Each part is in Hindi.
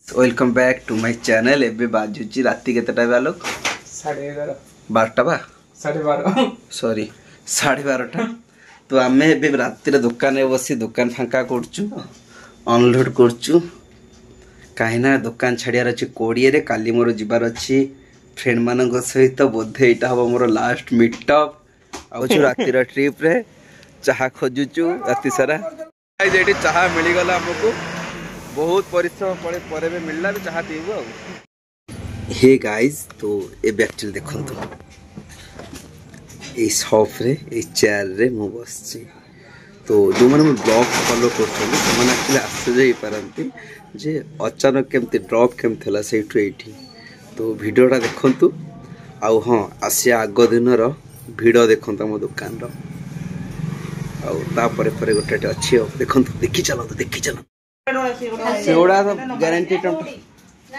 Welcome back to my channel. एबे बाजुची राती केतेटा बालोक 11:30 12टा बा 12:30 सॉरी 12:30टा। तो आमे एबे राती रे दुकान रे बसी दुकान फांका करचु अनलोड करचु काहिना दुकान छाड़ियार अछि कोडिये रे। काली मोर जिबार अछि फ्रेंड मानक सहित बोधे एटा हबो मोर लास्ट मीटअप आउछु राती रा ट्रिप रे। चाहा खोजुचु राती सारा गाइस एटी चाहा मिली गला हमको बहुत परिश्रम पड़े पर भी मिलला तो चाहा पीबू आ। हे गाइस तो एबे एक्चुअली देखंतु ए शॉप रे ए चेयर रे मो बसची। तो जो मैंने ब्लॉग फॉलो करछन से माने एक्चुअली आश्चर्य ही पारंती जे अचानक केमती ड्रॉप केमती हला सेठु एठी। तो वीडियोटा देखंतु आ हां आसिया आगो दिन रो वीडियो देखंतु मो दुकान रो आ तापरे परे गोटे अछि देखंतु देखि चलो सेउडा तो गारंटी टम नाही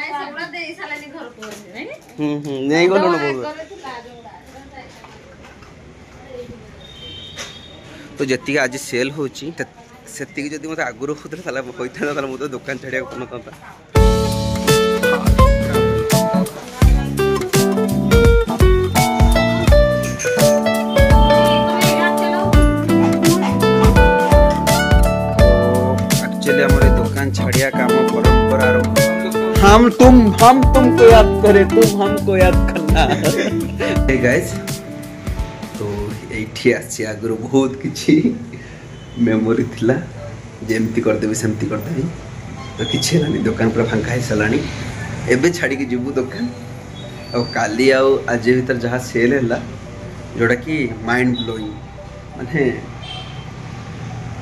सेउडा दे सालानी घर को नहीं नहीं गलो न बोल। तो जति आज सेल होची सेति जदि मते आगुरो होतले ताला होइथा ताला मते दुकान छाडिया कोन तंता। छड़िया काम परंपरा हम तुमको याद करे तुम हमको याद करना। हे गाइस तो एठी आसी आगरो बहुत किछि मेमोरी थिला जेमती कर देबी सेमती कर देबी तो किछि लानी दुकान पर फांका है सलानी एबे छाड़ी के जिबु दुकान और काली आ आज भीतर जहा सेल हैला जोड़ा कि माइंड ब्लोइंग माने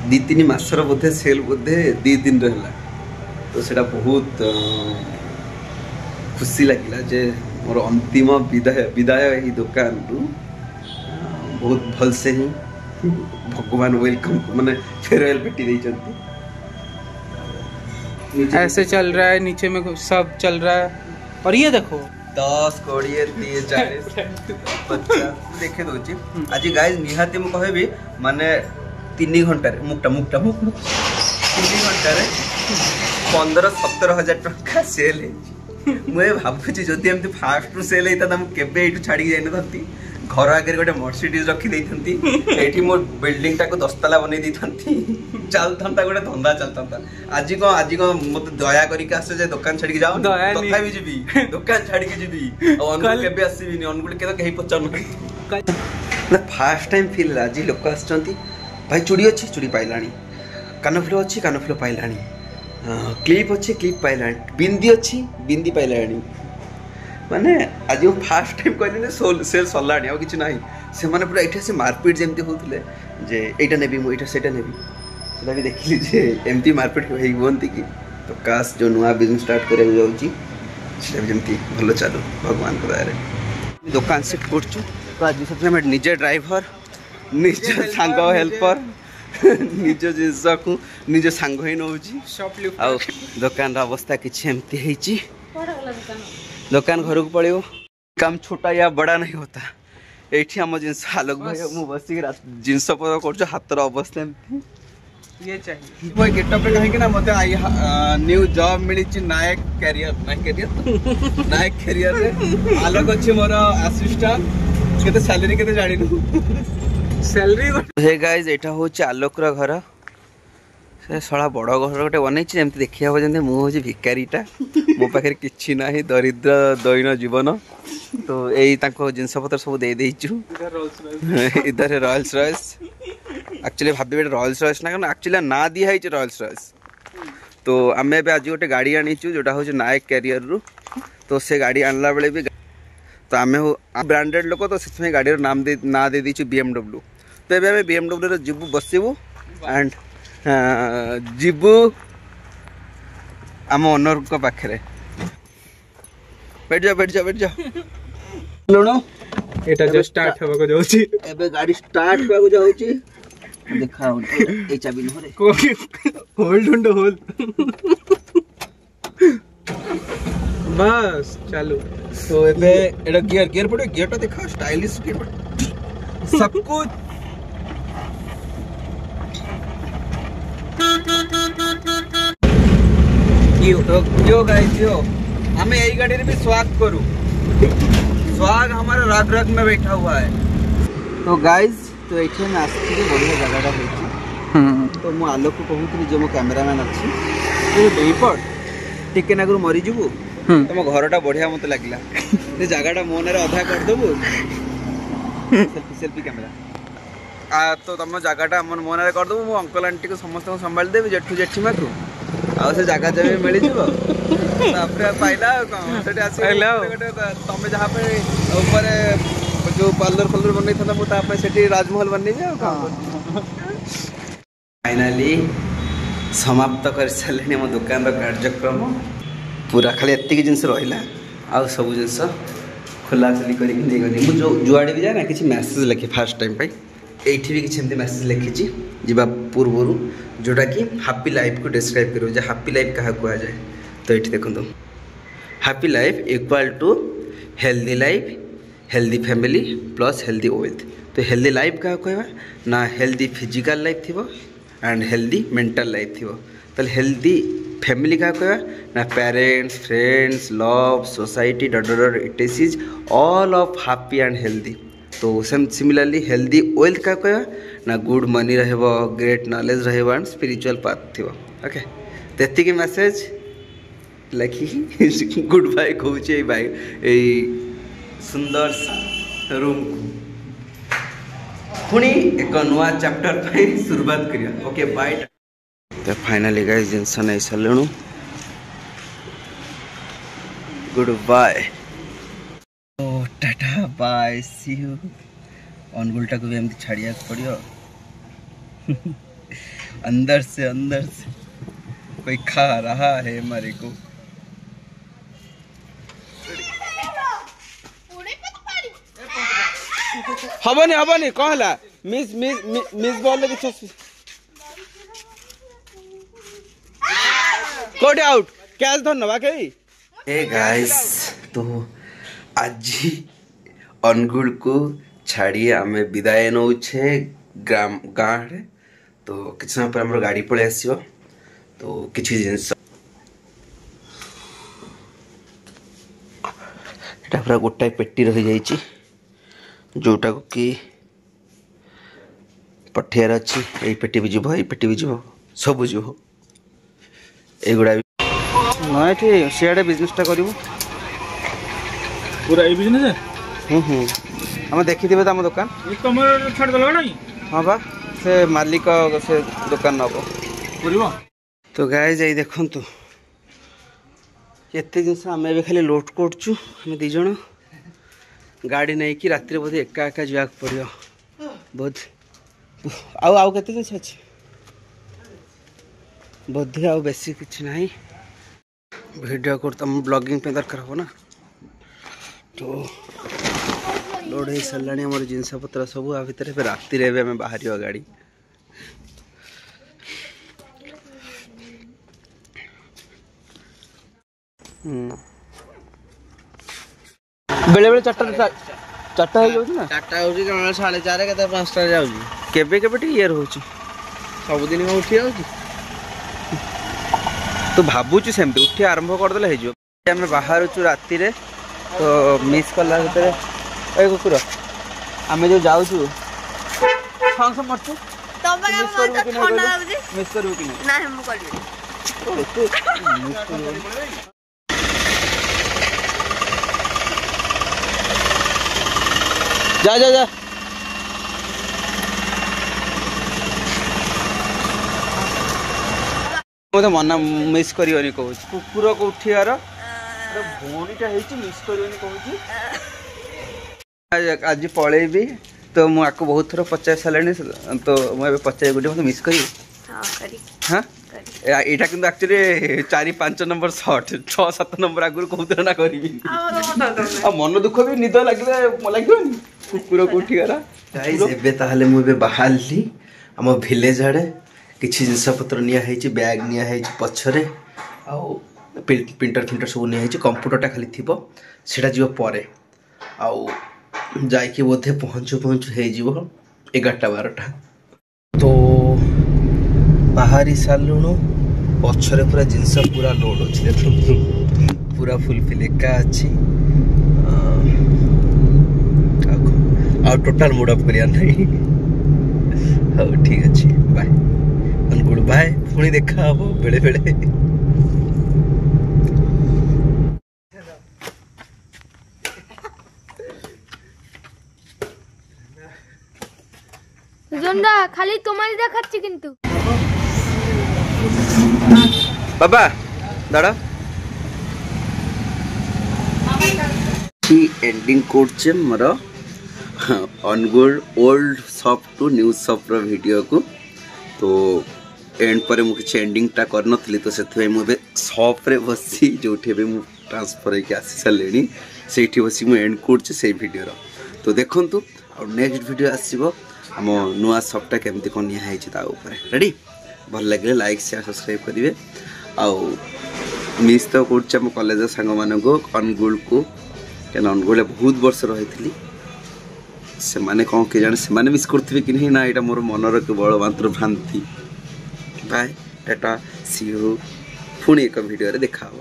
2-3 मासर बोधे सेल बोधे 2 दिन रहला। तो सेटा बहुत खुशी लगिला जे मोर अंतिम विदाय ही दुकान रु बहुत भल से ही भगवान वेलकम माने फेयरवेल पेटी दै चंती। ऐसे चल रहा है नीचे में सब चल रहा है और ये देखो 10 20 30 40 50 देखे दोची आज गाइस निहाती मु कहबी माने 3 घंटा रे मुक्टा 3 घंटा रे 15-17 हजार टका सेल है। मुझे भावुची जदि एमती फास्ट रु सेल होता तो केबे एठू छाड़ी जाई न थंती घर आगे गोटे मर्सिडीज रखी देई थंती एठी मो बिल्डिंग टाको 10 तला बनै दी थंती चल थंता गोटे धंदा चलतंता। आज को मते दया करी के आसे जे दुकान छाड़ी के जाओ तथा भी जीबी दुकान छाड़ी के जीबी और अनगुल केबे आसीबी नि अनगुल के तो कहीं पचन ना फर्स्ट टाइम फील आज लोक आछंती भाई चूड़ी अच्छी चूड़ी पाइलानी कानफुल अच्छी कानफुल पाइलानी क्लिप अच्छी क्लिप पाइलानी बिंदी अच्छी बिंदी पाइलानी माने आज फास्ट टाइम कहले सेल सरलानी आ किछि नाही से माने पूरा एठी से मारपीट जेमती होतले जे एटा नेबी मो एटा सेटा नेबी सेटा भी देखली जे एमती मारपीट होई बोंती की। तो काश जो नुआ बिजनेस स्टार्ट करे जाउची सेटा भी जेमती भलो चालू भगवान को दया रे। दुकान सेट करछु तो आज सबसे मैं निजे ड्राइवर निज सांग हेल्पर निज जिनस को निज सांग ही नौची आ दुकान अवस्था किछि एमती हेची। दुकान घर को पड़ो काम छोटा या बड़ा नहीं होता एठी हम जिनस आलोक भाई मु बसी जिनस पर करछ हातर अवस्था एमती ये चाहिए वो गेटअप रे कहि कि ना मते आई न्यू जॉब मिली छि नायक कैरियर रे आलोक अछि मोर असिस्टेंट केते सैलरी केते जानि न सैलरी। हे गाइस एटा होछि आलोक रा घर से सळा बड़ घर गोटे बनै छि जेमति देखिया हो जंते मु होछि भिकारीटा मो पाखे किछि नाही दरिद्र दैन जीवन। तो एई ताको जिंस पत्र सब दे देइछु इधर रॉयल्स रॉयस एक्चुअली भाबे रॉयल्स रॉयस ना एक्चुअली ना दिया है रॉयल्स रॉयस। तो आमे बे आज गोटे गाड़ी आनीचु जोटा होछि नायक कैरियर रु। तो से गाड़ी आनला बेले भी तो आमे ब्रांडेड लोक तो से गाड़ी नाम दे ना दे दीचु BMW। तो एबे आमे BMW रे जिबु बसिबु एंड जिबु आम ओनर को पाखरे बैठ जा लोनो एटा जो स्टार्ट होबा को जाउची एबे गाड़ी स्टार्ट होबा को जाउची देखा ए चाबी नहरे होल्ड होल्ड बस चालू। तो एबे एटा गियर पड़े गियरटा देखा स्टाइलिश गियर पड़े सब कुछ यो गाइस यो हमें यही गाड़ी भी स्वागत करूँ। स्वाग हमारा रग रग में बैठा हुआ है। तो गाइस तो ये बढ़िया जगह तो मु आलोक को कहूँ जो मो कैमेरामैन अच्छी बेपड़ टिके नागुर मरीजु तुम घरटा बढ़िया मत लगे जगह मन अधा करदेबू सेल्फी सेल्फी कैमेरा तो तुम जगह मन मन करदेबू मो अंकल आंटी को समस्त संभाल देवी जेठू जेठीमा को आ से जगह जमी मिल पाइला तुम जहाँ पे ऊपर जो पार्लर फलर बन मुझे राजमहल बन फाइनाली समाप्त कर सारे मो दुकान कार्यक्रम पूरा खाली एतिक जिनस रहा आउ सब जिनस खोला खोली कर जुआड़े भी जाए ना किसी मैसेज लिखे फास्ट टाइम ये भी किसी मैसेज लिखी जा पूर्व जोटा कि हैप्पी लाइफ को डिस्क्राइब कर हैप्पी लाइफ क्या कह जाए तो ये देखो happy life equal to healthy life healthy family plus healthy wealth. तो हेल्दी लाइफ क्या कहवा ना हेल्दी फिजिकल लाइफ थी एंड हेल्दी मेंटल लाइफ थी। तो हेल्दी फैमिली क्या कहवा ना parents friends love society there it is all of happy and healthy. तो सिमिलरली हेल्दी वेल्थ क्या कहवा ना गुड मनी रहिबो ग्रेट नॉलेज रहिबो एंड स्पिरिचुअल पाथ थी। ओके तेती के मैसेज लिखी गुड बाय कहूँ भाई यही सुंदर रूम को पुणी एक नुआ चैप्टर पे शुरुआत करिया। Okay bye. तो फाइनली गाइस जिनस नहीं सारू goodbye tata bye see you. अनुगुलटा को भी एमती छाड़िया पड़ो अंदर से कोई खा रहा है हमारे को। हबनी कहला मिस मिस मिस बॉल ले किछ कोड आउट कैच धन्यवाद के। हे गाइस तो आज अनुगुल को छाड़िए आम विदाय नौचे गाँव तो किसी समय पर आम गाड़ी पलि आस तो किसी जिनस पूरा गोटाए पेटी रही जाइए जोटा को कि पठेयर अच्छी यही पेटी भी जीव पेटी भी जीव सब जीव एगुड़ा ना ये सियाड़े बिजनेसटा करूँ पूरा बिजनेस हम देखी थे आम दुकान हाँ बा से मालिक से दुकान नब तो गाय जाई देखु एत जिन आम खाली लोड करचु आम दीज गाड़ी नहीं कि राति बोधे एका एका जाक पड़ो बोध आउ के अच्छे बोधे आउ बेसी किसी ना वीडियो कर तुम ब्लॉगिंग पे दरकार हो ना तो लोड हो सारे आम जिनस पत्र सब आ भितर राति आम बाहर गाड़ी बेले बेले चार्टा हो ना चार्टा हो 4:30 के 5टा जाऊे टे रोच सबुदिन मैं उठी जाऊँ तो भावुँ सेमती उठी आरंभ करदे हो आम बाहर राति तो मिस कला भितर ए कुकुर आम जो जाऊँ मरचु मिस करू कि जा जा जा मत मना मिस करियोनी कहूँ कुकुर को उठियार भौणीटा मिस करियोनी कहूँ आज पलैबी तो मुझे बहुत थर पचार सारे तो मुझे पचार गोटे मत मिस करी हाँ यहाँ कि एक्चुअली 4-5 नंबर सर्ट 6-7 नंबर आगुरी कहते ना करी मन दुख भी निद लगे लगे कुकुर को उठिगला ताहले मुझे बाहरली आम भिलेज आड़े किसी जिनस पत्र नियाई बैग नियाई पछरे आउ प्रिंटर फिंटर सब नियाई कंप्यूटरटा खाली थी सीटा जीव पर आउ जाइए बोधे पहुँचु पहुँचु हो 11-12 तो बाहरी सारूँ पछरे पूरा जिनस पूरा लोड अच्छी देखो पूरा फुलफिल एका अच्छी टोटाल मूड अफ करिया नहीं हाँ ठीक अच्छे बाय अनुकूल बाय पुणी देखा हम बेले बेले জন্ডা খালি তোমারই দেখাচ্ছি কিন্তু बाबा दाड़ा एंडिंग करछे मोर Angul old shop to new shop रो वीडियो को तो एंड पर मु किछ एंडिंग टा कर नथली तो सेथे मु बे शॉप रे बसी जोठे बे मु ट्रांसफर के आसी सलेनी सेठी बसी मु एंड करछे से वीडियो रो तो देखंतु और नेक्स्ट वीडियो आसीबो हम नुआ शॉपटा केमती कोन निया है ता ऊपर रेडी भल लगे लाइक शेयर सब्सक्राइब करिवे आउ मिस तो करछे हम कॉलेज संग मानको को अनुगुल को केन अनुगुल बहुत वर्ष रहितली से माने कौन के जाने से माने मिस करथिबे कि नहीं ना एटा मोर मनर केवल मात्र भ्रांति बाय टाटा सी यू पुणी एक वीडियो रे देखा हो।